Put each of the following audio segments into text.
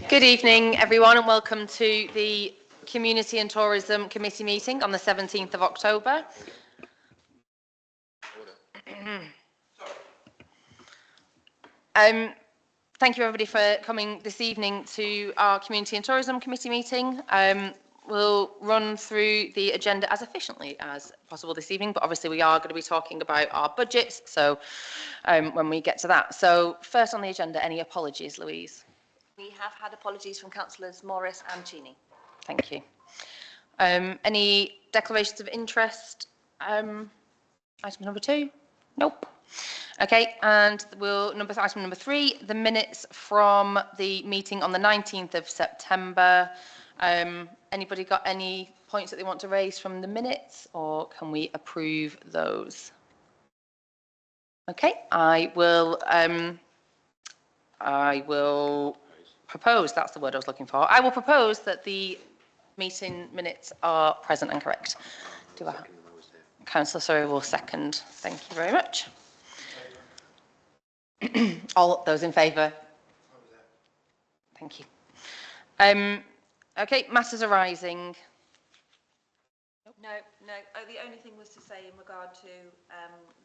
Good evening, everyone, and welcome to the Community and Tourism Committee meeting on the 17th of October. Thank you, everybody, for coming this evening to our Community and Tourism Committee meeting. We'll run through the agenda as efficiently as possible this evening, but obviously we are going to be talking about our budgets, so when we get to that. So first on the agenda, any apologies, Louise? We have had apologies from councillors Morris and Cheney. Thank you. Any declarations of interest? Item number 2? Nope. Okay, and item number 3, the minutes from the meeting on the 19th of September. Anybody got any points that they want to raise from the minutes, or can we approve those? Okay, I will propose, that's the word I was looking for. I will propose that the meeting minutes are present and correct. Councillor Surrey will second. Thank you very much. All those in favour? Thank you. Okay, matters arising. No. Oh, the only thing was to say in regard to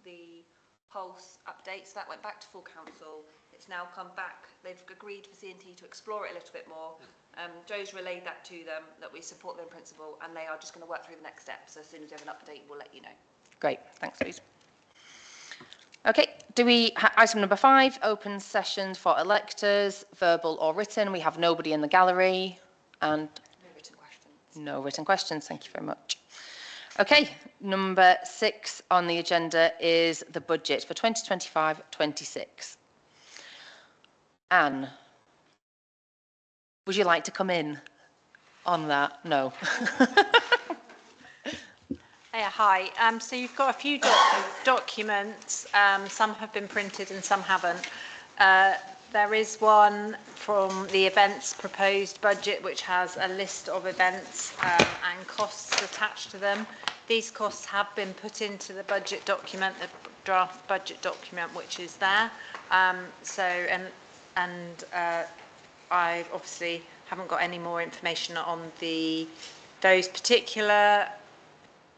the Pulse updates, that went back to full council. It's now come back. They've agreed for C&T to explore it a little bit more. Joe's relayed that to them, that we support them in principle, and they are just going to work through the next steps. So as soon as we have an update, we'll let you know. Great, thanks, Louise. Okay, item number 5, open sessions for electors, verbal or written. We have nobody in the gallery, and No written questions. No written questions, thank you very much. Okay, number 6 on the agenda is the budget for 2025-26. Anne, would you like to come in on that? No. Hi. So you've got a few documents. Some have been printed and some haven't. There is one from the events proposed budget, which has a list of events and costs attached to them. These costs have been put into the budget document, the draft budget document, which is there. I obviously haven't got any more information on those particular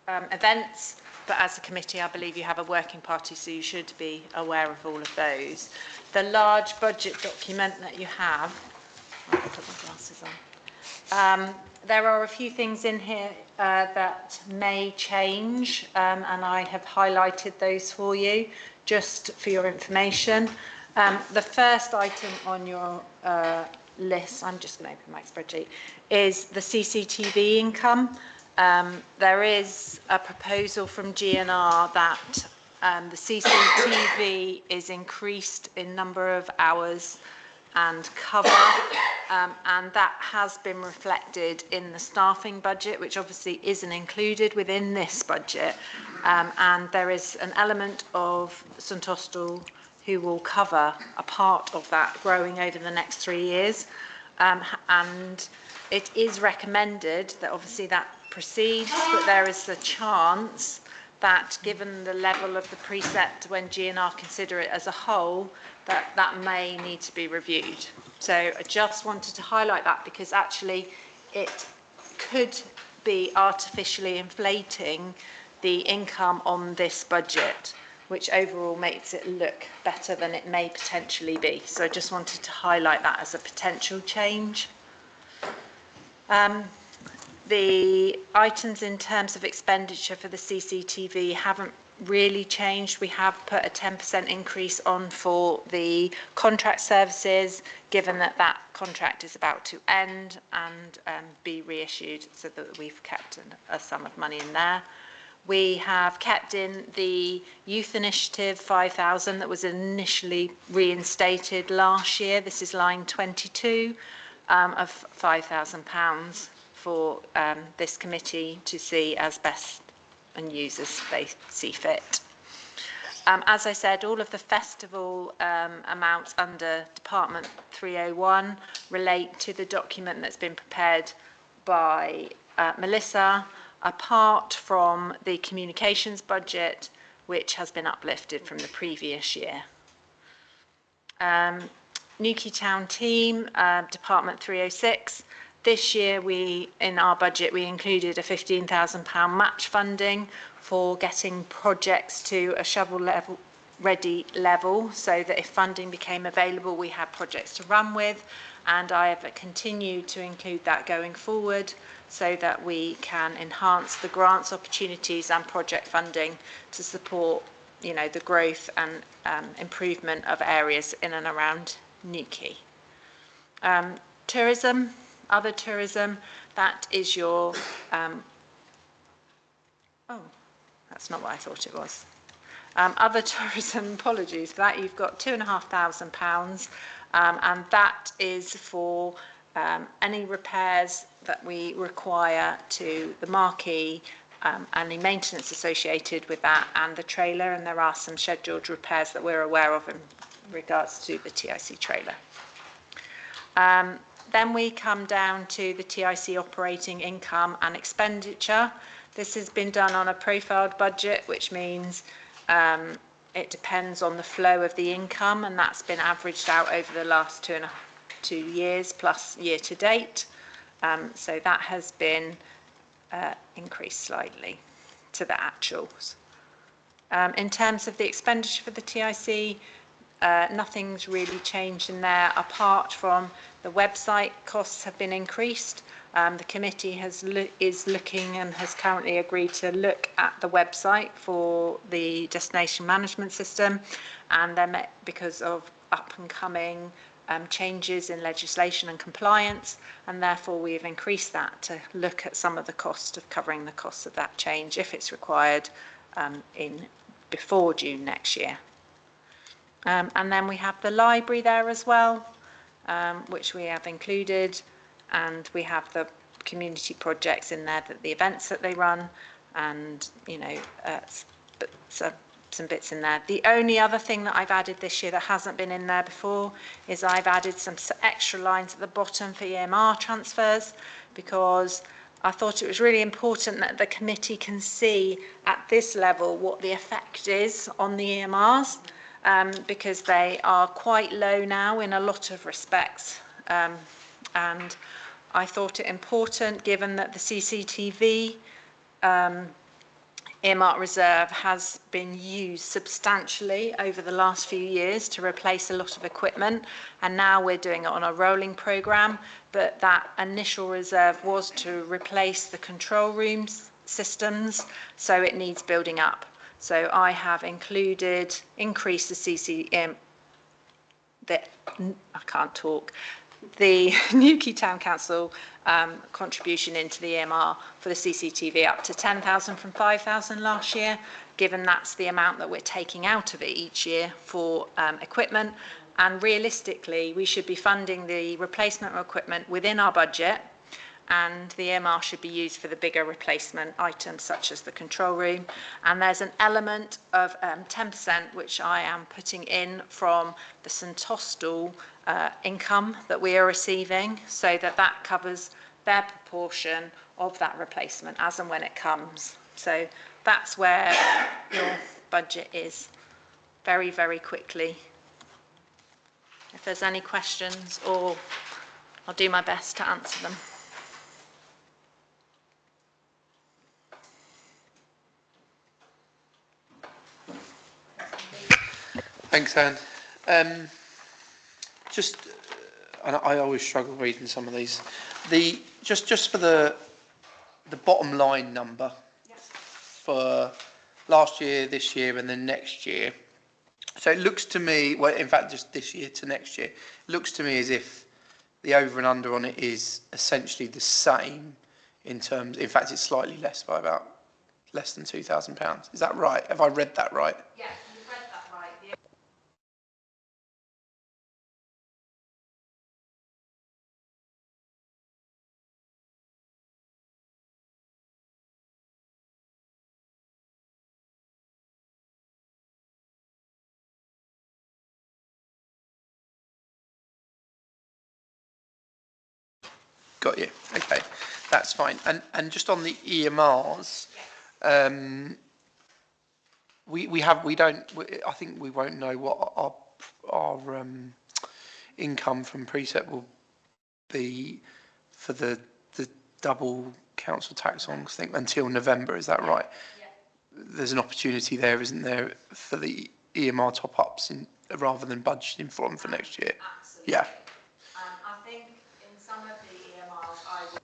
events, but as a committee I believe you have a working party, so you should be aware of all of those. The large budget document that you have, I'll put my glasses on. There are a few things in here that may change, and I have highlighted those for you just for your information. The first item on your list, I'm just going to open my spreadsheet, is the CCTV income. There is a proposal from GNR that the CCTV is increased in number of hours and cover, and that has been reflected in the staffing budget, which obviously isn't included within this budget, and there is an element of St Austell who will cover a part of that growing over the next 3 years, and it is recommended that obviously that proceeds, but there is a chance that given the level of the precept when GNR consider it as a whole, that may need to be reviewed. So I just wanted to highlight that because actually it could be artificially inflating the income on this budget, which overall makes it look better than it may potentially be. So I just wanted to highlight that as a potential change. The items in terms of expenditure for the CCTV haven't really changed. We have put a 10% increase on for the contract services, given that that contract is about to end and be reissued, so that we've kept a sum of money in there. We have kept in the youth initiative 5,000 that was initially reinstated last year. This is line 22 of £5,000 for this committee to see as best and use as they see fit. As I said, all of the festival amounts under Department 301 relate to the document that's been prepared by Melissa, apart from the communications budget, which has been uplifted from the previous year. Newquay Town team, Department 306. This year, in our budget, we included a £15,000 match funding for getting projects to a shovel-ready level, so that if funding became available, we had projects to run with. And I have continued to include that going forward, so that we can enhance the grants opportunities and project funding to support, the growth and improvement of areas in and around Newquay. Tourism, other tourism, that is your, that's not what I thought it was. Other tourism, apologies for that, you've got £2,500, and that is for any repairs that we require to the marquee, any maintenance associated with that and the trailer, and there are some scheduled repairs that we're aware of in regards to the TIC trailer. Then we come down to the TIC operating income and expenditure. This has been done on a profiled budget, which means it depends on the flow of the income, and that's been averaged out over the last 2 years plus year to date. So that has been increased slightly to the actuals. In terms of the expenditure for the TIC, nothing's really changed in there, apart from the website costs have been increased. The committee is looking and has currently agreed to look at the website for the destination management system, and then because of up and coming changes in legislation and compliance, and therefore we have increased that to look at some of the cost of covering the costs of that change if it's required before June next year. And then we have the library there as well, which we have included, and we have the community projects in there, the events that they run, and some bits in there. The only other thing that I've added this year that hasn't been in there before is I've added some extra lines at the bottom for EMR transfers, because I thought it was really important that the committee can see at this level what the effect is on the EMRs, because they are quite low now in a lot of respects. And I thought it important, given that the CCTV earmark reserve has been used substantially over the last few years to replace a lot of equipment, and now we're doing it on a rolling programme, but that initial reserve was to replace the control room systems, so it needs building up. So I have increased the the Newquay Town Council contribution into the EMR for the CCTV up to 10,000 from 5,000 last year, given that's the amount that we're taking out of it each year for equipment. And realistically, we should be funding the replacement of equipment within our budget, and the EMR should be used for the bigger replacement items such as the control room. And there's an element of 10% which I am putting in from the St Austell income that we are receiving, so that covers their proportion of that replacement as and when it comes. So that's where your budget is, very, very quickly. If there's any questions, or I'll do my best to answer them. Thanks, Anne. And I always struggle reading some of these. Just for the bottom line number for last year, this year, and then next year. So it looks to me, well, in fact, just this year to next year, it looks to me as if the over and under on it is essentially the same in terms. In fact, it's slightly less by about less than £2,000. Is that right? Have I read that right? Yes, you've read that right. Yeah. Got you. Okay, that's fine. And just on the EMRs, I think we won't know what our income from precept will be for the double council tax on, I think, until November. Is that right? Yeah. There's an opportunity there, isn't there, for the EMR top-ups rather than budgeting for them for next year? Absolutely. Yeah. I think in some of the EMRs, I would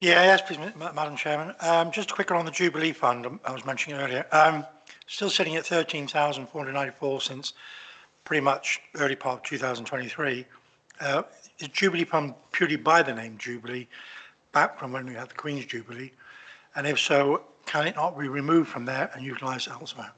Yeah, yes, please, Madam Chairman. Just a quick one on the Jubilee Fund I was mentioning earlier. Still sitting at 13,494 since pretty much early part of 2023. Is Jubilee Fund purely by the name Jubilee, back from when we had the Queen's Jubilee? And if so, can it not be removed from there and utilised elsewhere?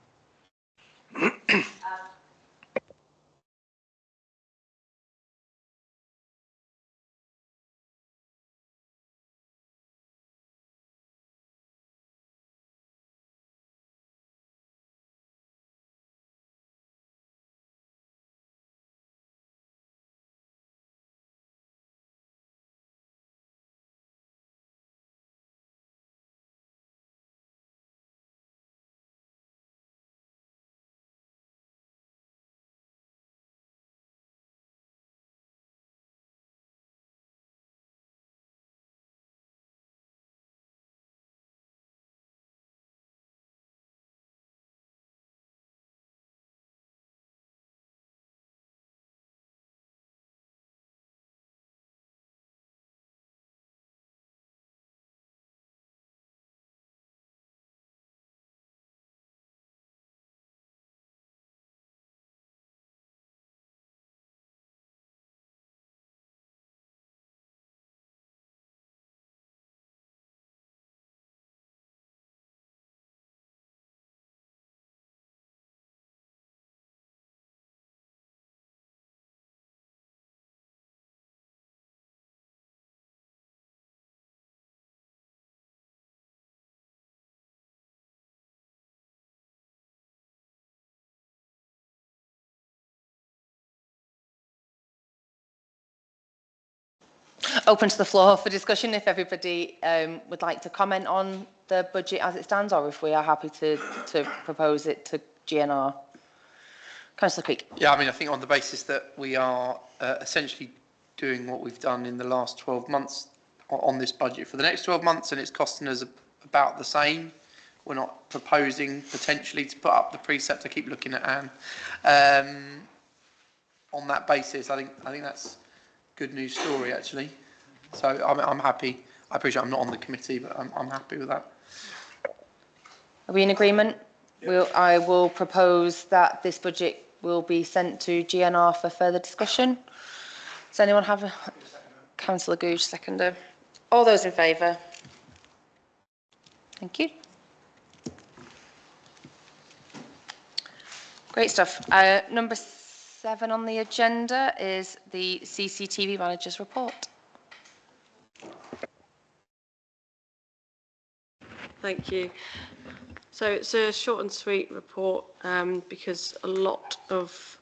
Open to the floor for discussion if everybody would like to comment on the budget as it stands, or if we are happy to propose it to GNR. Councillor Creek. Yeah, I mean, I think on the basis that we are essentially doing what we've done in the last 12 months on this budget for the next 12 months, and it's costing us about the same. We're not proposing potentially to put up the precept. I keep looking at Anne. On that basis, I think that's a good news story, actually. So I'm happy. I appreciate I'm not on the committee, but I'm happy with that. Are we in agreement? I will propose that this budget will be sent to GNR for further discussion. Does anyone have a... Councillor Gooch, seconder. All those in favour? Thank you. Great stuff. Number 7 on the agenda is the CCTV manager's report. Thank you. So it's a short and sweet report because a lot of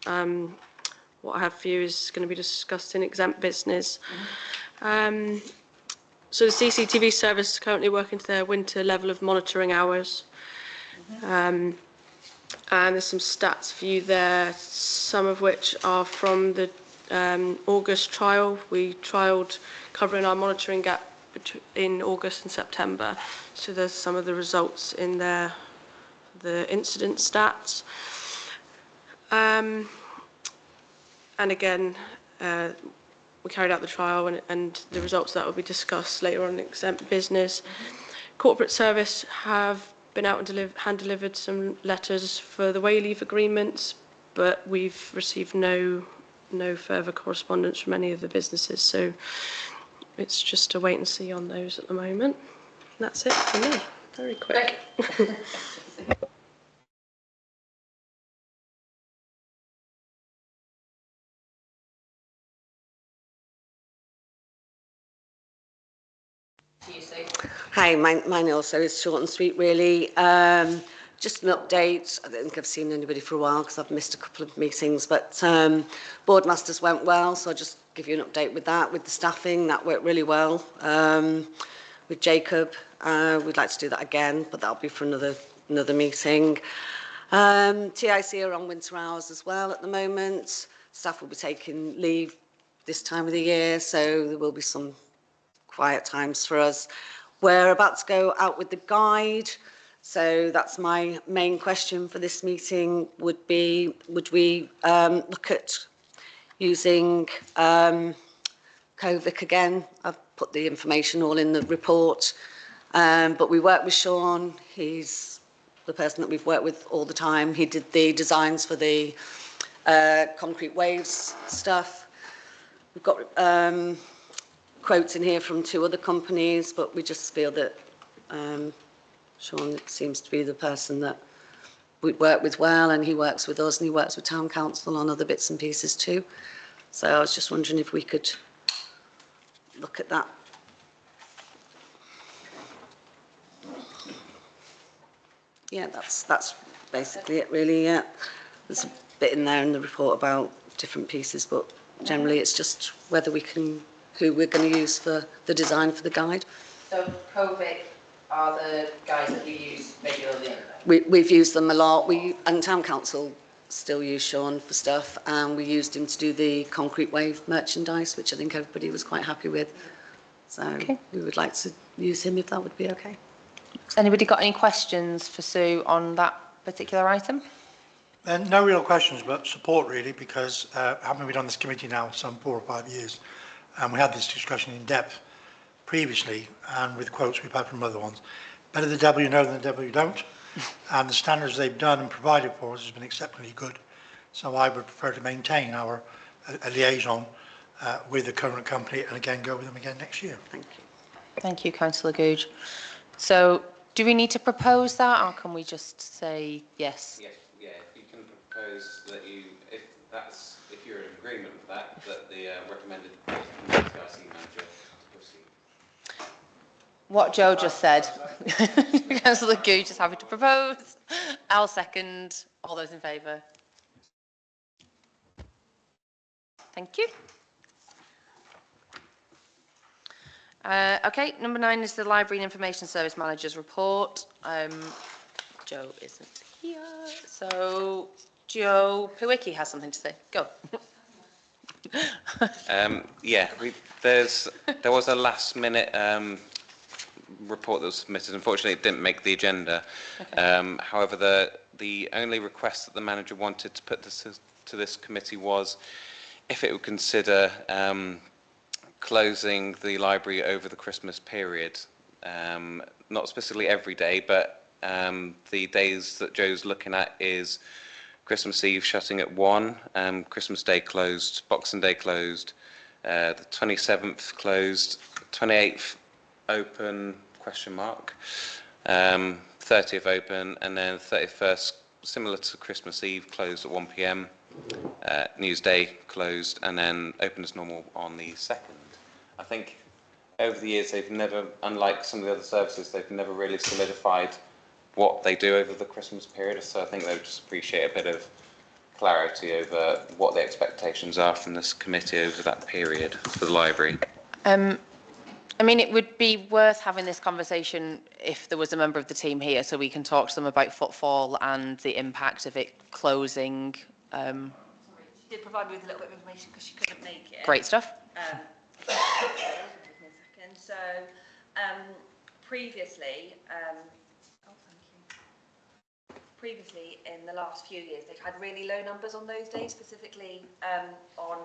what I have for you is going to be discussed in exempt business. So the CCTV service is currently working to their winter level of monitoring hours. And there's some stats for you there, some of which are from the August trial. We trialled covering our monitoring gap in August and September. So there's some of the results in there, the incident stats. And again, we carried out the trial and the results that will be discussed later on in exempt business. Corporate service have been out and hand-delivered some letters for the way leave agreements, but we've received no further correspondence from any of the businesses, so it's just a wait and see on those at the moment. That's it for me. Very quick. Hi, mine also is short and sweet, really. Just an update. I don't think I've seen anybody for a while because I've missed a couple of meetings, but Board Masters went well, so I'll just give you an update with that. With the staffing, that worked really well. With Jacob, we'd like to do that again, but that'll be for another meeting. TIC are on winter hours as well at the moment. Staff will be taking leave this time of the year, so there will be some quiet times for us. We're about to go out with the guide, so that's my main question for this meeting would be, would we look at using COVID again? I've put the information all in the report, but we work with Sean. He's the person that we've worked with all the time. He did the designs for the concrete waves stuff. We've got quotes in here from 2 other companies, but we just feel that Sean seems to be the person that we work with well, and he works with us and he works with Town Council on other bits and pieces too. So I was just wondering if we could look at that. Yeah, that's basically it really, yeah. There's a bit in there in the report about different pieces, but generally it's just whether we can, who we're going to use for the design for the guide. So COVID are the guys that you use regularly? We've used them a lot. And Town Council still use Sean for stuff, and we used him to do the concrete wave merchandise, which I think everybody was quite happy with. So we would like to use him if that would be okay. Has anybody got any questions for Sue on that particular item? No real questions, but support really, because having been on this committee now some 4 or 5 years, and we had this discussion in depth previously, and with quotes we've had from other ones. Better the devil you know than the devil you don't, and the standards they've done and provided for us has been exceptionally good. So I would prefer to maintain our liaison with the current company, and again go with them again next year. Thank you. Thank you, Councillor Googe. So do we need to propose that, or can we just say yes? Yes, yeah, if you can propose that you, if you're in agreement with that, the recommended TIC manager to proceed. What Joe just said. Councillor Googe is happy to propose. I'll second. All those in favour? Thank you. Okay, number 9 is the Library and Information Service Manager's report. Joe isn't here, so Joe Pewicki has something to say. Go. Yeah, there was a last minute report that was submitted. Unfortunately, it didn't make the agenda. Okay. However, the only request that the manager wanted to put to this committee was if it would consider closing the library over the Christmas period. Not specifically every day, but the days that Joe's looking at is Christmas Eve shutting at 1, Christmas Day closed, Boxing Day closed, the 27th closed, 28th open, question mark, 30th open, and then 31st, similar to Christmas Eve, closed at 1 p.m, News Day closed, and then open as normal on the 2nd. I think over the years they've never, unlike some of the other services, they've never really solidified what they do over the Christmas period, so I think they would just appreciate a bit of clarity over what the expectations are from this committee over that period for the library. I mean, it would be worth having this conversation if there was a member of the team here, so we can talk to them about footfall and the impact of it closing. She did provide me with a little bit of information because she couldn't make it. Great stuff. So, previously, previously in the last few years, they've had really low numbers on those days, specifically on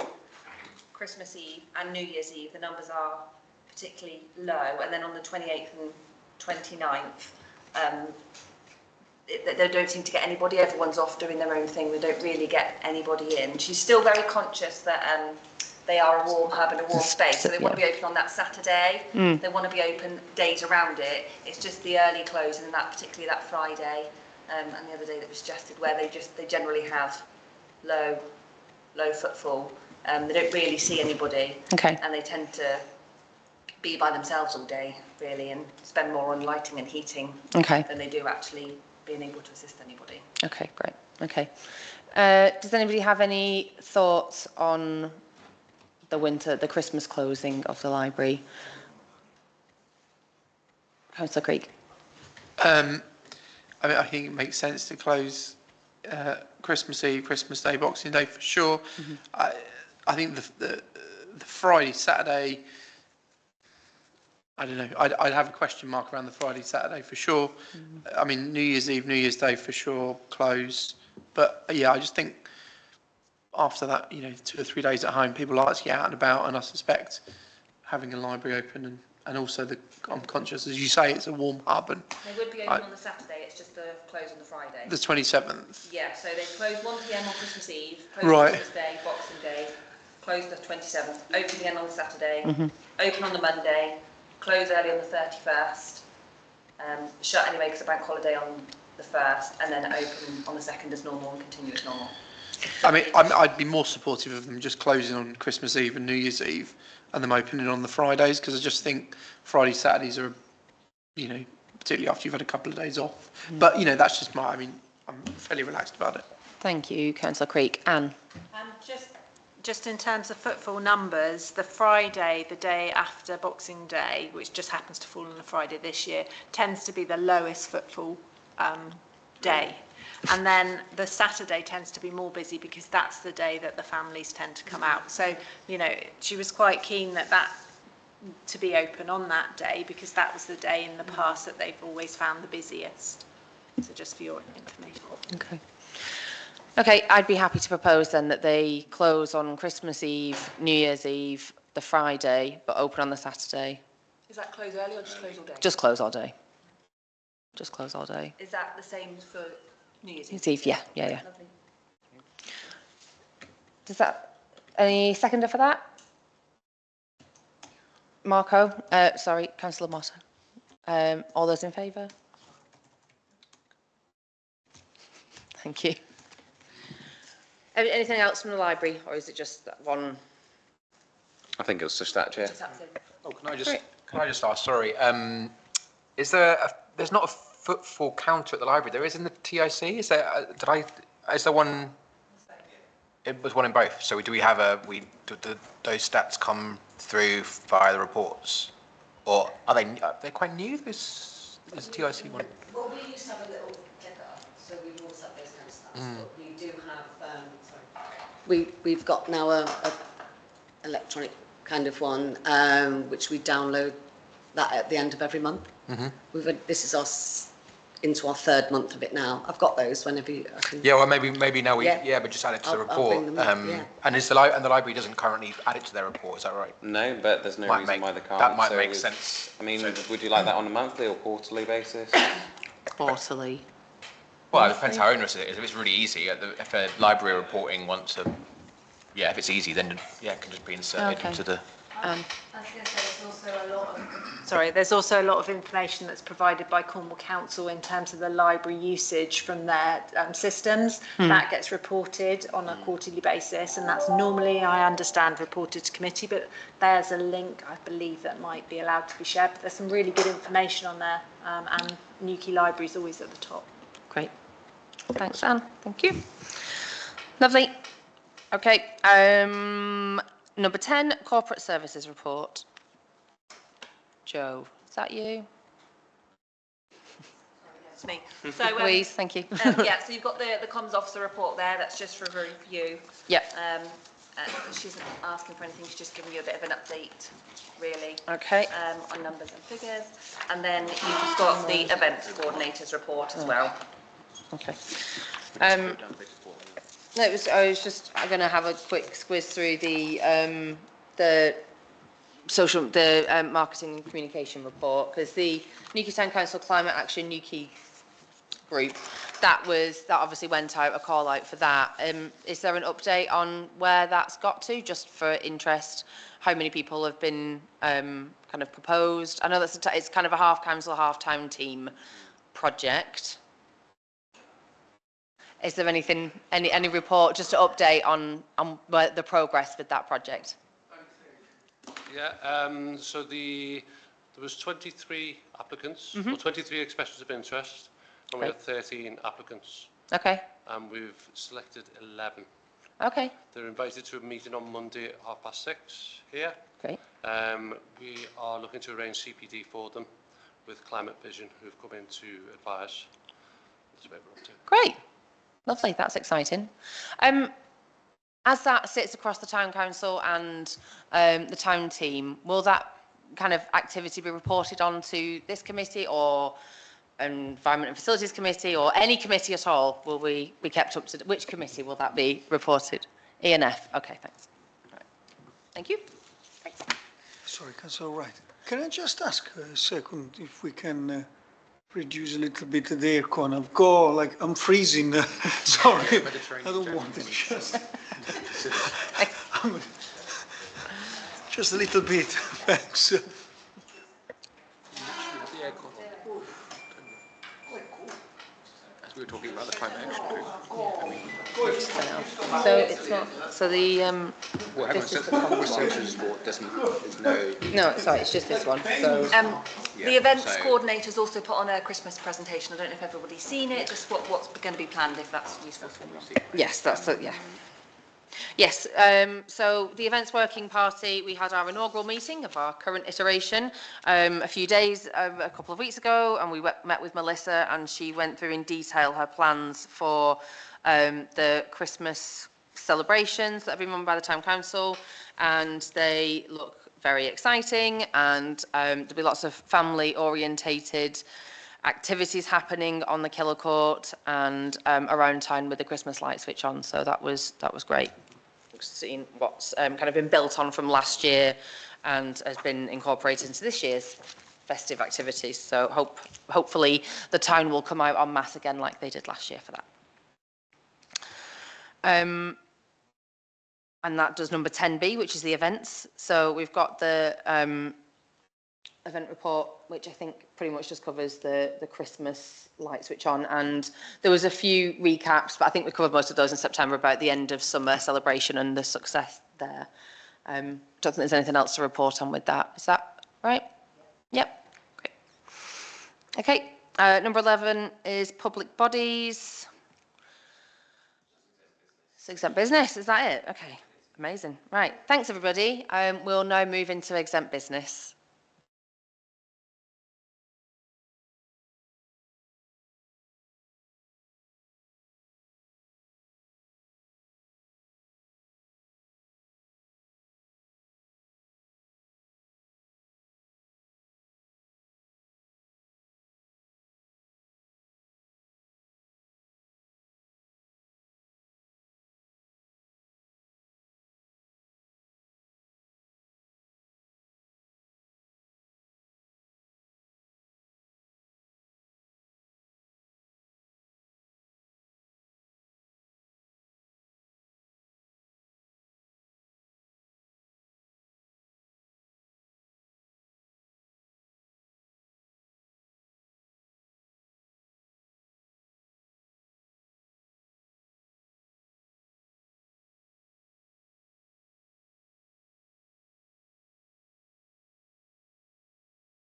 Christmas Eve and New Year's Eve. The numbers are particularly low, and then on the 28th and 29th, they don't seem to get anybody. Everyone's off doing their own thing. They don't really get anybody in. She's still very conscious that they are a warm hub and a warm space, so they want to Yeah. be open on that Saturday. They want to be open days around it. It's just the early close, and that particularly that Friday and the other day that was suggested, where they generally have low footfall. They don't really see anybody, Okay. and they tend to be by themselves all day, really, and spend more on lighting and heating Okay. than they do actually being able to assist anybody. Okay, great. Okay. Does anybody have any thoughts on the Christmas closing of the library? Councillor Creek. I mean, I think it makes sense to close Christmas Eve, Christmas Day, Boxing Day for sure. I think the Friday, Saturday, I don't know. I'd have a question mark around the Friday, Saturday for sure. I mean, New Year's Eve, New Year's Day for sure, close. But yeah, I just think after that, 2 or 3 days at home, people like to get out and about, and I suspect having a library open and also I'm conscious, as you say, it's a warm hub, and They would be open on the Saturday, it's just the close on the Friday. the 27th. Yeah, so they close 1 p.m. on Christmas Eve, close Right. Christmas Day, Boxing Day, close the 27th, open again on the Saturday, open on the Monday, close early on the 31st, shut anyway because of bank holiday on the 1st, and then open on the 2nd as normal and continue as normal. I mean, I'd be more supportive of them just closing on Christmas Eve and New Year's Eve and them opening on the Fridays, because I just think Friday, Saturdays are, particularly after you've had a couple of days off. But, that's just I'm fairly relaxed about it. Thank you, Councillor Creek. Anne. Just in terms of footfall numbers, the Friday, the day after Boxing Day, which just happens to fall on a Friday this year, tends to be the lowest footfall day. And then the Saturday tends to be more busy because that's the day that the families tend to come out. So, she was quite keen that to be open on that day, because that was the day in the past that they've always found the busiest. So just for your information. Okay. Okay, I'd be happy to propose then that they close on Christmas Eve, New Year's Eve, the Friday, but open on the Saturday. Is that close early or just close all day? Just close all day. Just close all day. Is that the same for New Year's Eve? New Year's Eve, yeah. Lovely. Does that, any seconder for that? Marco, sorry, Councillor Motta. All those in favour? Thank you. Anything else from the library, or is it just that one? I think it was just that, Chair. Just up to- Oh, can I Great. just ask, sorry, there's not a footfall counter at the library, there is in the TIC, is there, is there one? It was one in both, so do we have those stats come through via the reports? Or are they're quite new, this TIC one? Well, we used to have a little clicker, so we brought up those kind of stats, but we do have, we've got now a electronic kind of one, which we download that at the end of every month. This is into our 3rd month of it now. I've got those whenever I can. Yeah, well, maybe now Yeah. but just add it to the I'll report. bring them up, yeah. And the library doesn't currently add it to their report, is that right? No, but there's no Might reason make- why they can't. that might So make sense. I mean, would you like that on a monthly or quarterly basis? Quarterly. Well, it depends how onerous it is. If it's really easy, if a library reporting wants if it's easy, then it can just be inserted Okay. into the. I was going to say there's also a lot of information that's provided by Cornwall Council in terms of the library usage from their systems. That gets reported on a quarterly basis, and that's normally, I understand, reported to committee, but there's a link, I believe, that might be allowed to be shared. But there's some really good information on there, and Newquay Library is always at the top. Great. Thanks, Anne. Thank you. Lovely. Okay. Number 10, Corporate Services Report. Joe, is that you? It's me. So, Louise, thank you. yeah, so you've got the comms officer report there, that's just for review. Yep. She isn't asking for anything, she's just giving you a bit of an update, really, Okay. on numbers and figures. And then you've just got the events coordinators report as well. Okay. No, I was just going to have a quick squiz through the marketing and communication report, because the Newquay Town Council Climate Action Newquay group, that obviously went out, a call out for that. Is there an update on where that's got to, just for interest? How many people have been kind of proposed? I know it's kind of a half council, half town team project. Is there anything, any report, just to update on where the progress with that project? Yeah, so there was 23 applicants, or 23 expressions of interest, and we had 13 applicants, Okay, and we've selected 11. okay, They're invited to a meeting on Monday at 6:30 here. great. We are looking to arrange CPD for them with Climate Vision, who've come in to advise. That's where we're up to. Great, lovely, that's exciting. As that sits across the town council and the town team, will that kind of activity be reported on to this committee or Environment and Facilities Committee or any committee at all? Will we be kept up to, which committee will that be reported? E&F, okay, thanks. All right. Thank you. Thanks. Sorry, Councillor Wright. Can I just ask a second if we can reduce a little bit the aircon? I've got, like, I'm freezing. Sorry, I don't want it. Just a little bit, thanks. We were talking about the climate action group. So it's not, so the, Well, hang on, so the services board there's no... no, sorry, it's just this one, so. The events so- coordinator's also put on a Christmas presentation. I don't know if everybody's seen it, just what's going to be planned, if that's useful for them. Yes, that's it, yeah. Yes, so the Events Working Party, we had our inaugural meeting of our current iteration a few days, a couple of weeks ago, and we met with Melissa, and she went through in detail her plans for the Christmas celebrations that have been run by the Town Council, and they look very exciting, and there'll be lots of family orientated activities happening on the Killicourt and around town with the Christmas light switch on. So that was great. Seeing what's kind of been built on from last year and has been incorporated into this year's festive activities. So hopefully the town will come out en masse again like they did last year for that. And that does number 10B, which is the events. So we've got the event report, which I think pretty much just covers the Christmas light switch on, and there was a few recaps, but I think we covered most of those in September about the end of summer celebration and the success there. Don't think there's anything else to report on with that. Is that right? Yep. Great. Okay. Number 11 is public bodies. It's exempt business. Is that it? Okay. Amazing. Right. Thanks, everybody. We'll now move into exempt business.